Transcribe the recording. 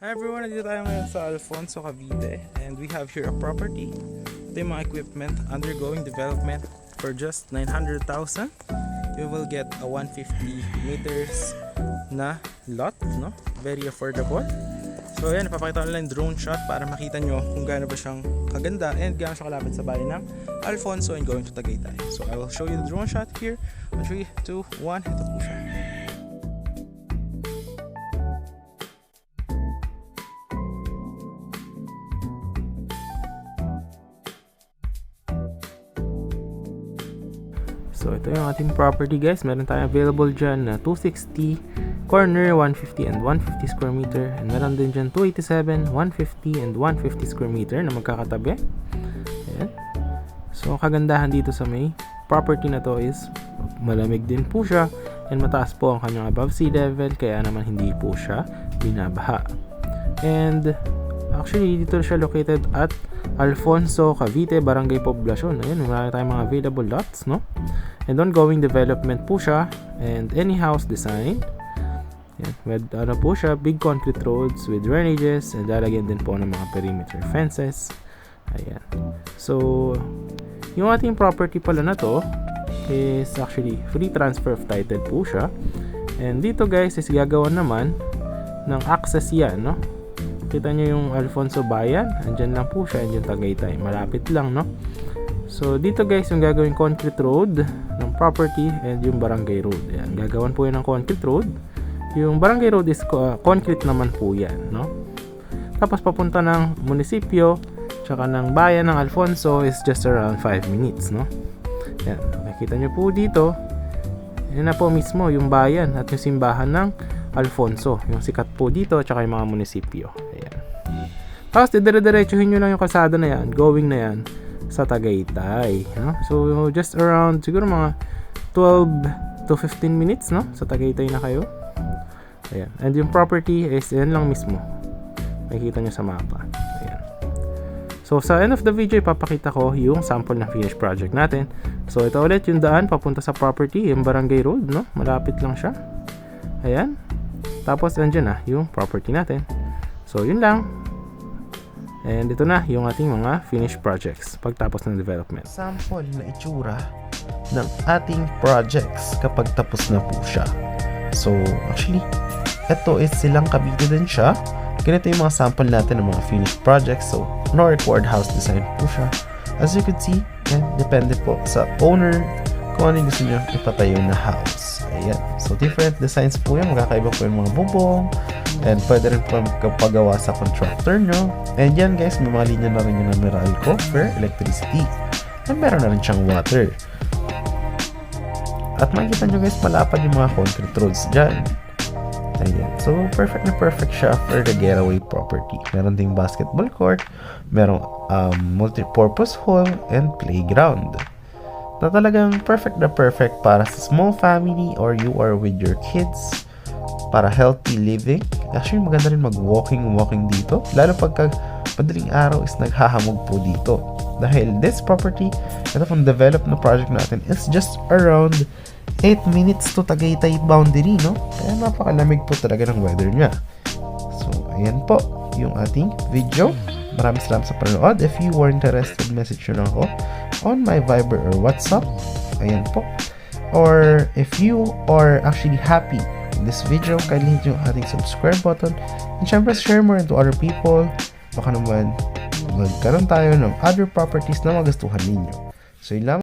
Hi everyone, nandito tayo ngayon sa Alfonso, Cavite, and we have here a property. Ito yung mga equipment undergoing development for just 900,000. You will get a 150 meters na lot, no? Very affordable. So yan, ipapakita ko lang yung drone shot para makita nyo kung gaano ba siyang kaganda and gaano siya kalapit sa bayan ng Alfonso and going to Tagaytay. So I will show you the drone shot here. 3, 2, 1, ito po siya. So ito yung ating property guys. Meron tayong available dyan na 260 corner, 150 and 150 square meter. And meron din dyan 287, 150 and 150 square meter na magkakatabi. Ayan. So kagandahan dito sa may property na to is malamig din po siya and mataas po ang kanyang above sea level, kaya naman hindi po siya binabaha. And actually dito siya located at Alfonso, Cavite, Barangay Poblacion. Ayan, marami tayong mga available lots, no? And ongoing development po siya and any house design. Ayan, with ano po siya, big concrete roads with drainages and lalagyan din po ng mga perimeter fences. Ayan. So, yung ating property pala na to is actually free transfer of title po siya. And dito guys is gagawa naman ng access yan, no? Kita nyo yung Alfonso Bayan, andyan lang po siya, and yung Tagaytay, malapit lang, no? So dito guys yung gagawin concrete road ng property and yung barangay road. Ayan, gagawan po yan ng concrete road. Yung barangay road is concrete naman po yan, no? Tapos papunta ng munisipyo tsaka ng bayan ng Alfonso is just around 5 minutes, no? Ayan, makikita nyo po dito, yan na po mismo yung bayan at yung simbahan ng Alfonso, yung sikat po dito tsaka yung mga munisipyo. Ayan. Tapos dire-diretsuhin nyo lang yung kalsada na yan, going na yan sa Tagaytay, no? So just around siguro mga 12 to 15 minutes, no? Sa Tagaytay na kayo. Ayan. And yung property is yan lang mismo, makikita nyo sa mapa. Ayan. So sa end of the video ipapakita ko yung sample na finished project natin. So ito ulit yung daan papunta sa property, yung barangay road, no? Malapit lang siya. Ayan. Tapos andyan na yung property natin. So yun lang. And ito na yung ating mga finished projects pagtapos ng development. Sample na itsura ng ating projects kapag tapos na po siya. So actually, ito is silang Cavite din siya. Ganito yung mga sample natin ng mga finished projects. So no required house design po siya. As you can see, depende po sa owner kung ano yung gusto nyo ipatayo na house. Ayan. So different designs po yan. Magkakaiba po yung mga bubong. And pwede rin po magpagawa sa contractor nyo. And yan guys, may mga linya na rin yung Meralco for electricity. And meron na rin siyang water. At makikita nyo guys, malapad yung mga concrete roads dyan. Ayan. So perfect na perfect siya for the getaway property. Meron ding basketball court. Merong multi-purpose hall and playground. Na talagang perfect na perfect para sa small family or you are with your kids. Para healthy living. Actually, maganda rin mag-walking dito. Lalo pagka madaling araw is naghahamog po dito. Dahil this property, ito pong develop na project natin, is just around 8 minutes to Tagaytay boundary, no? Kaya napakalamig po talaga ng weather niya. So, ayan po yung ating video. Maraming salamat sa panonood. If you were interested, message nyo lang ako on my Viber or WhatsApp. Ayan po. Or if you are actually happy this video, kindly hit yung ating subscribe button and syempre share more into other people. Baka naman magkaroon tayo ng other properties na magustuhan ninyo. So yun lang.